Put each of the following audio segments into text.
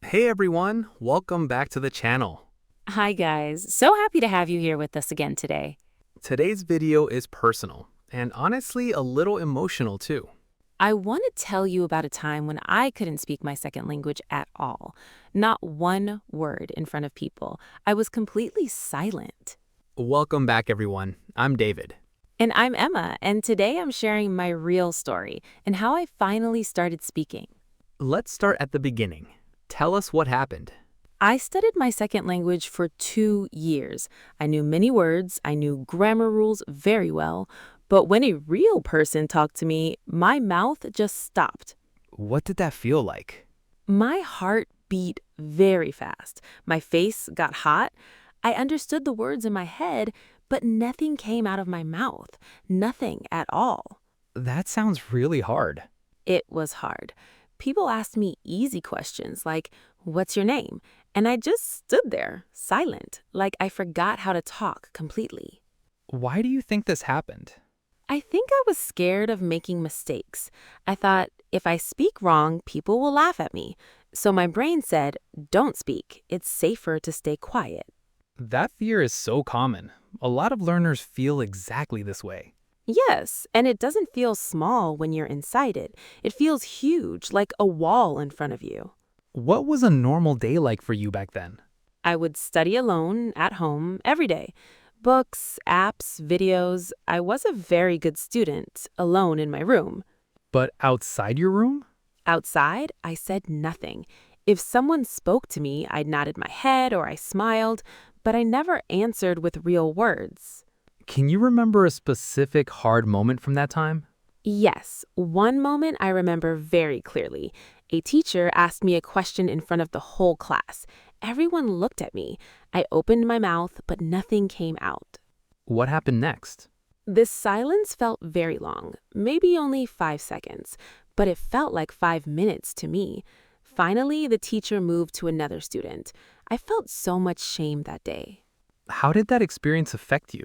Hey everyone, welcome back to the channel. Hi, guys. So happy to have you here with us again today. Today's video is personal and honestly a little emotional too. I want to tell you about a time when I couldn't speak my second language at all. Not one word in front of people. I was completely silent. Welcome back everyone. I'm David. And I'm Emma, and today I'm sharing my real story and how I finally started speaking. Let's start at the beginning. Tell us what happened. I studied my second language for 2 years. I knew many words, I knew grammar rules very well, but when a real person talked to me, my mouth just stopped. What did that feel like? My heart beat very fast. My face got hot. I understood the words in my head, but nothing came out of my mouth. Nothing at all. That sounds really hard. It was hard. People asked me easy questions like, "What's your name?" And I just stood there, silent, like I forgot how to talk completely. Why do you think this happened? I think I was scared of making mistakes. I thought, if I speak wrong, people will laugh at me. So my brain said, don't speak. It's safer to stay quiet. That fear is so common. A lot of learners feel exactly this way. Yes, and it doesn't feel small when you're inside it. It feels huge, like a wall in front of you. What was a normal day like for you back then? I would study alone, at home, every day. Books, apps, videos. I was a very good student, alone in my room. But outside your room? Outside, I said nothing. If someone spoke to me, I nodded my head or I smiled, but I never answered with real words. Can you remember a specific hard moment from that time? Yes, one moment I remember very clearly. A teacher asked me a question in front of the whole class. Everyone looked at me. I opened my mouth, but nothing came out. What happened next? This silence felt very long, maybe only 5 seconds, but it felt like 5 minutes to me. Finally, the teacher moved to another student. I felt so much shame that day. How did that experience affect you?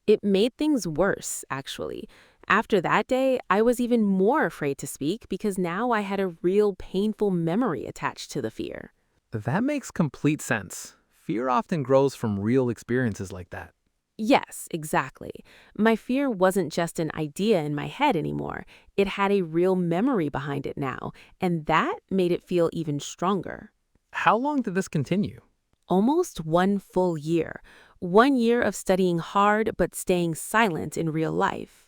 It made things worse, actually. After that day, I was even more afraid to speak because now I had a real painful memory attached to the fear. That makes complete sense. Fear often grows from real experiences like that. Yes, exactly. My fear wasn't just an idea in my head anymore. It had a real memory behind it now, and that made it feel even stronger. How long did this continue? Almost 1 full year. 1 year of studying hard but staying silent in real life.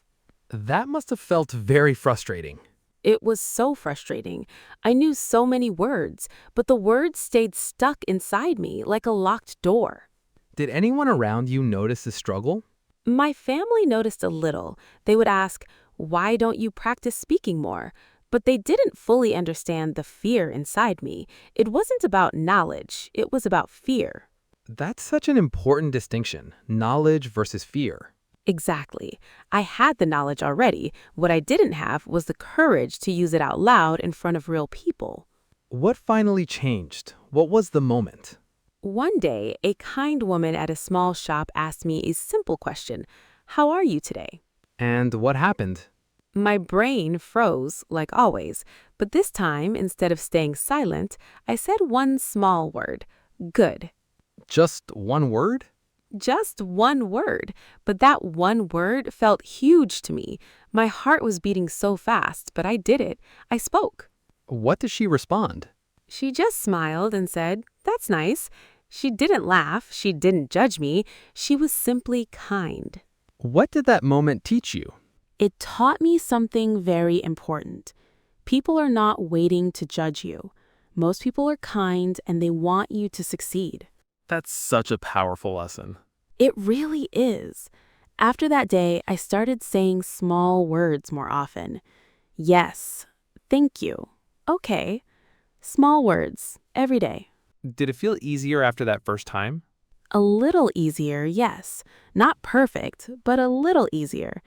That must have felt very frustrating. It was so frustrating. I knew so many words, but the words stayed stuck inside me like a locked door. Did anyone around you notice this struggle? My family noticed a little. They would ask, "Why don't you practice speaking more?" But they didn't fully understand the fear inside me. It wasn't about knowledge, it was about fear. That's such an important distinction, knowledge versus fear. Exactly. I had the knowledge already. What I didn't have was the courage to use it out loud in front of real people. What finally changed? What was the moment? One day, a kind woman at a small shop asked me a simple question: "How are you today?" And what happened? My brain froze, like always, but this time, instead of staying silent, I said one small word: good. Just one word? Just one word, but that one word felt huge to me. My heart was beating so fast, but I did it. I spoke. What did she respond? She just smiled and said, "That's nice." She didn't laugh. She didn't judge me. She was simply kind. What did that moment teach you? It taught me something very important. People are not waiting to judge you. Most people are kind and they want you to succeed. That's such a powerful lesson. It really is. After that day, I started saying small words more often. Yes. Thank you. Okay. Small words, every day. Did it feel easier after that first time? A little easier, yes. Not perfect, but a little easier.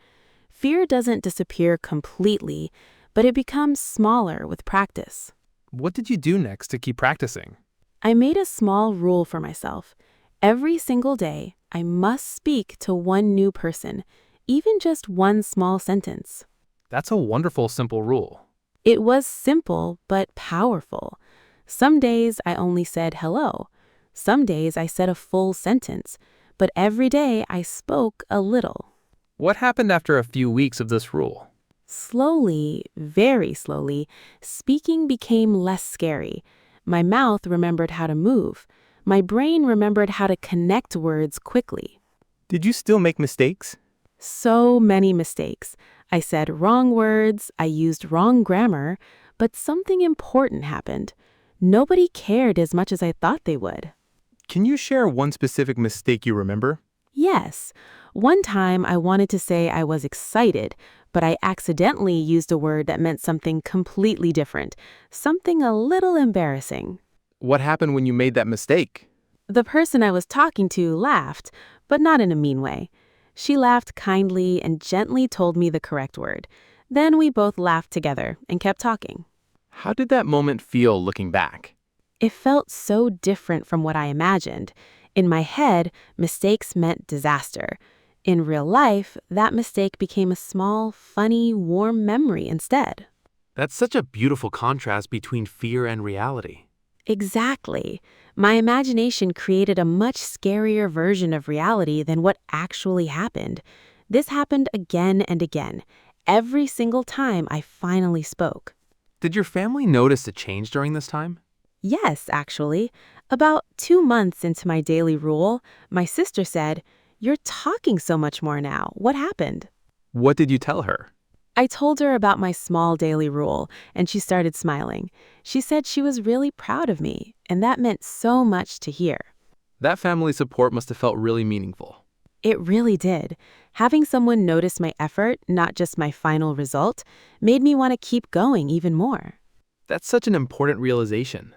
Fear doesn't disappear completely, but it becomes smaller with practice. What did you do next to keep practicing? I made a small rule for myself. Every single day, I must speak to one new person, even just one small sentence. That's a wonderful, simple rule. It was simple but powerful. Some days I only said hello. Some days I said a full sentence. But every day I spoke a little. What happened after a few weeks of this rule? Slowly, very slowly, speaking became less scary. My mouth remembered how to move. My brain remembered how to connect words quickly. Did you still make mistakes? So many mistakes. I said wrong words, I used wrong grammar, but something important happened. Nobody cared as much as I thought they would. Can you share one specific mistake you remember? Yes. One time I wanted to say I was excited, but I accidentally used a word that meant something completely different, something a little embarrassing. What happened when you made that mistake? The person I was talking to laughed, but not in a mean way. She laughed kindly and gently told me the correct word. Then we both laughed together and kept talking. How did that moment feel looking back? It felt so different from what I imagined. In my head, mistakes meant disaster. In real life, that mistake became a small, funny, warm memory instead. That's such a beautiful contrast between fear and reality. Exactly. My imagination created a much scarier version of reality than what actually happened. This happened again and again, every single time I finally spoke. Did your family notice a change during this time? Yes, actually. About 2 months into my daily rule, my sister said, "You're talking so much more now. What happened?" What did you tell her? I told her about my small daily rule, and she started smiling. She said she was really proud of me, and that meant so much to hear. That family support must have felt really meaningful. It really did. Having someone notice my effort, not just my final result, made me want to keep going even more. That's such an important realization.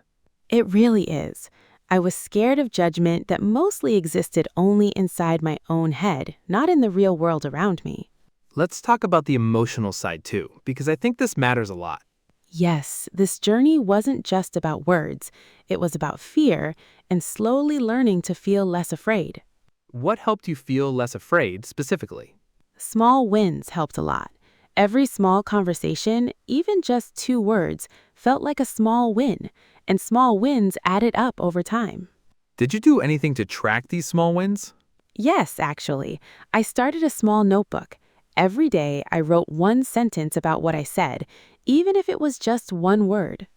It really is. I was scared of judgment that mostly existed only inside my own head, not in the real world around me. Let's talk about the emotional side too, because I think this matters a lot. Yes, this journey wasn't just about words. It was about fear and slowly learning to feel less afraid. What helped you feel less afraid specifically? Small wins helped a lot. Every small conversation, even just 2 words, felt like a small win, and small wins added up over time. Did you do anything to track these small wins? Yes, actually. I started a small notebook. Every day, I wrote 1 sentence about what I said, even if it was just 1 word.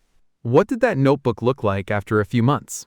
What did that notebook look like after a few months?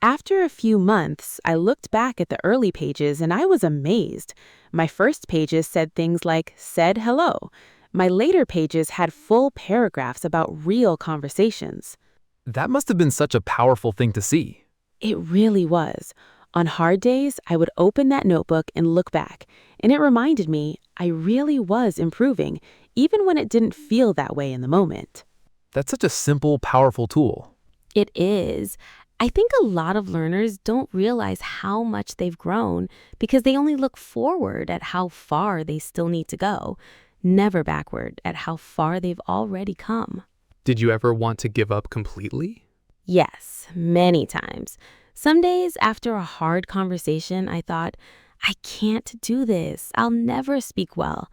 After a few months, I looked back at the early pages and I was amazed. My first pages said things like, "said hello." My later pages had full paragraphs about real conversations. That must have been such a powerful thing to see. It really was. On hard days, I would open that notebook and look back, and it reminded me I really was improving, even when it didn't feel that way in the moment. That's such a simple, powerful tool. It is. I think a lot of learners don't realize how much they've grown because they only look forward at how far they still need to go, never backward at how far they've already come. Did you ever want to give up completely? Yes, many times. Some days after a hard conversation, I thought, I can't do this. I'll never speak well.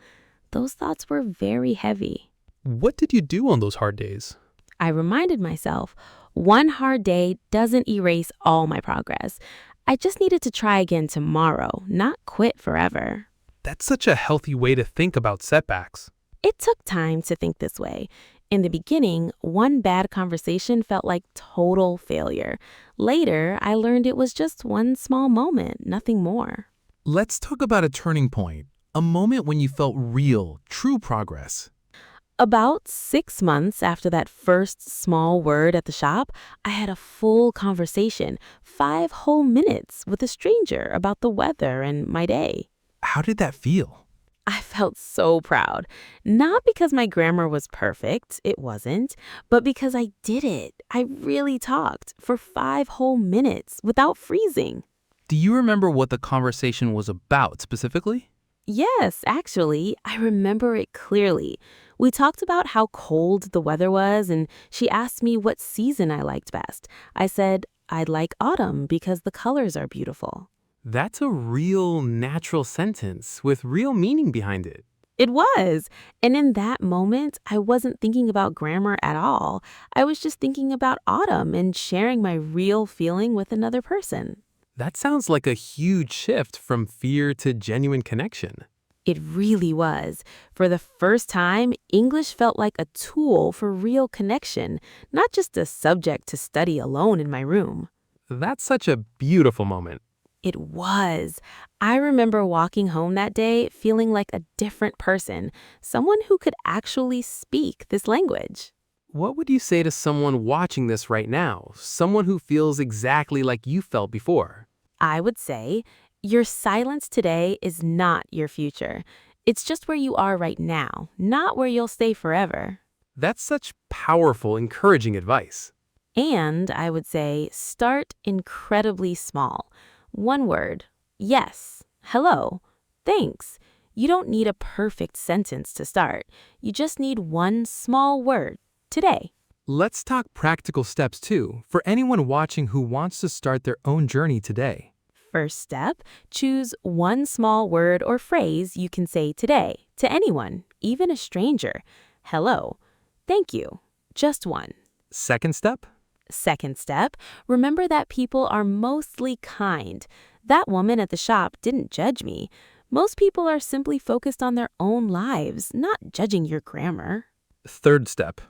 Those thoughts were very heavy. What did you do on those hard days? I reminded myself, one hard day doesn't erase all my progress. I just needed to try again tomorrow, not quit forever. That's such a healthy way to think about setbacks. It took time to think this way. In the beginning, one bad conversation felt like total failure. Later, I learned it was just one small moment, nothing more. Let's talk about a turning point, a moment when you felt real, true progress. About 6 months after that first small word at the shop, I had a full conversation, 5 whole minutes with a stranger about the weather and my day. How did that feel? I felt so proud. Not because my grammar was perfect, it wasn't, but because I did it. I really talked for 5 whole minutes without freezing. Do you remember what the conversation was about specifically? Yes, actually, I remember it clearly. We talked about how cold the weather was, and she asked me what season I liked best. I said, I'd like autumn because the colors are beautiful. That's a real, natural sentence with real meaning behind it. It was. And in that moment, I wasn't thinking about grammar at all. I was just thinking about autumn and sharing my real feeling with another person. That sounds like a huge shift from fear to genuine connection. It really was. For the first time, English felt like a tool for real connection, not just a subject to study alone in my room. That's such a beautiful moment. It was. I remember walking home that day feeling like a different person, someone who could actually speak this language. What would you say to someone watching this right now, someone who feels exactly like you felt before? I would say, your silence today is not your future. It's just where you are right now, not where you'll stay forever. That's such powerful, encouraging advice. And I would say, start incredibly small. One word, yes, hello, thanks. You don't need a perfect sentence to start. You just need one small word, today. Let's talk practical steps too, for anyone watching who wants to start their own journey today. First step, choose one small word or phrase you can say today to anyone, even a stranger. Hello, thank you, just one. Second step? Second step, remember that people are mostly kind. That woman at the shop didn't judge me. Most people are simply focused on their own lives, not judging your grammar. Third step.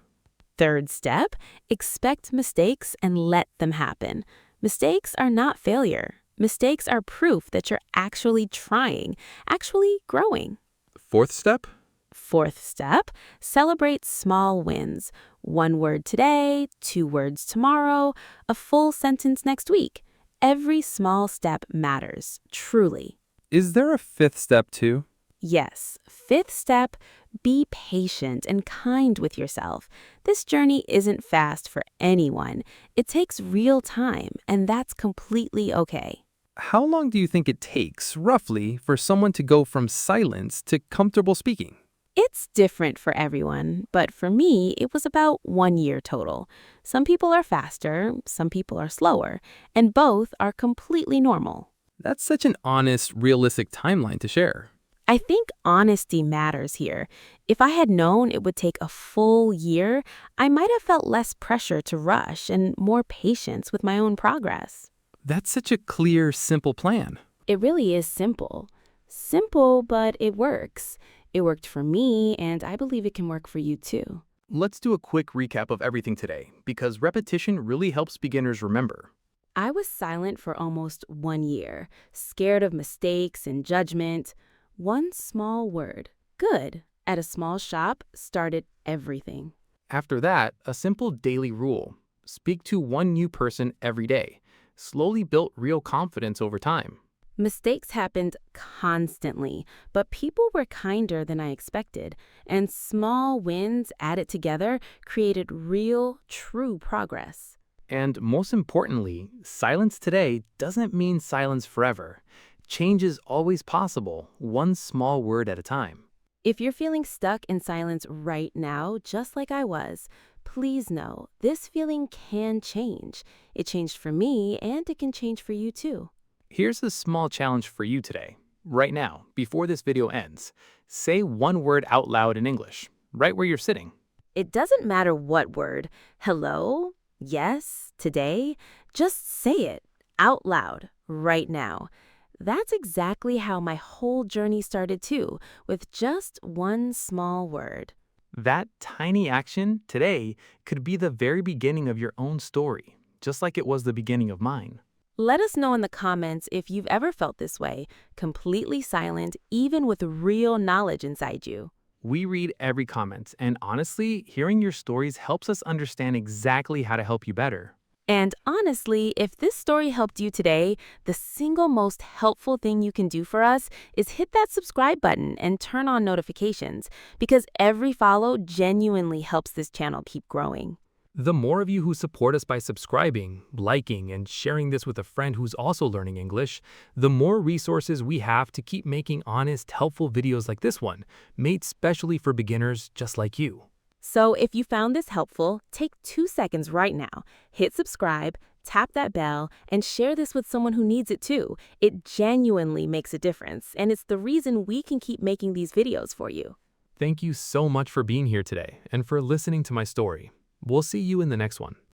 Third step, expect mistakes and let them happen. Mistakes are not failure. Mistakes are proof that you're actually trying, actually growing. Fourth step? Fourth step, celebrate small wins. One word today, 2 words tomorrow, a full sentence next week. Every small step matters, truly. Is there a fifth step too? Yes, fifth step, be patient and kind with yourself. This journey isn't fast for anyone. It takes real time, and that's completely okay. How long do you think it takes, roughly, for someone to go from silence to comfortable speaking? It's different for everyone, but for me, it was about 1 year total. Some people are faster, some people are slower, and both are completely normal. That's such an honest, realistic timeline to share. I think honesty matters here. If I had known it would take a full year, I might have felt less pressure to rush and more patience with my own progress. That's such a clear, simple plan. It really is simple. Simple, but it works. It worked for me, and I believe it can work for you too. Let's do a quick recap of everything today, because repetition really helps beginners remember. I was silent for almost 1 year, scared of mistakes and judgment. One small word, good, at a small shop started everything. After that, a simple daily rule. Speak to one new person every day. Slowly built real confidence over time. Mistakes happened constantly, but people were kinder than I expected, and small wins added together created real, true progress. And most importantly, silence today doesn't mean silence forever. Change is always possible, one small word at a time. If you're feeling stuck in silence right now, just like I was, please know this feeling can change. It changed for me, and it can change for you too. Here's a small challenge for you today. Right now, before this video ends, say one word out loud in English, right where you're sitting. It doesn't matter what word. Hello? Yes? Today? Just say it out loud right now. That's exactly how my whole journey started too, with just one small word. That tiny action today could be the very beginning of your own story, just like it was the beginning of mine. Let us know in the comments if you've ever felt this way, completely silent, even with real knowledge inside you. We read every comment, and honestly, hearing your stories helps us understand exactly how to help you better. And honestly, if this story helped you today, the single most helpful thing you can do for us is hit that subscribe button and turn on notifications, because every follow genuinely helps this channel keep growing. The more of you who support us by subscribing, liking, and sharing this with a friend who's also learning English, the more resources we have to keep making honest, helpful videos like this one, made specially for beginners just like you. So if you found this helpful, take 2 seconds right now, hit subscribe, tap that bell, and share this with someone who needs it too. It genuinely makes a difference, and it's the reason we can keep making these videos for you. Thank you so much for being here today and for listening to my story. We'll see you in the next one.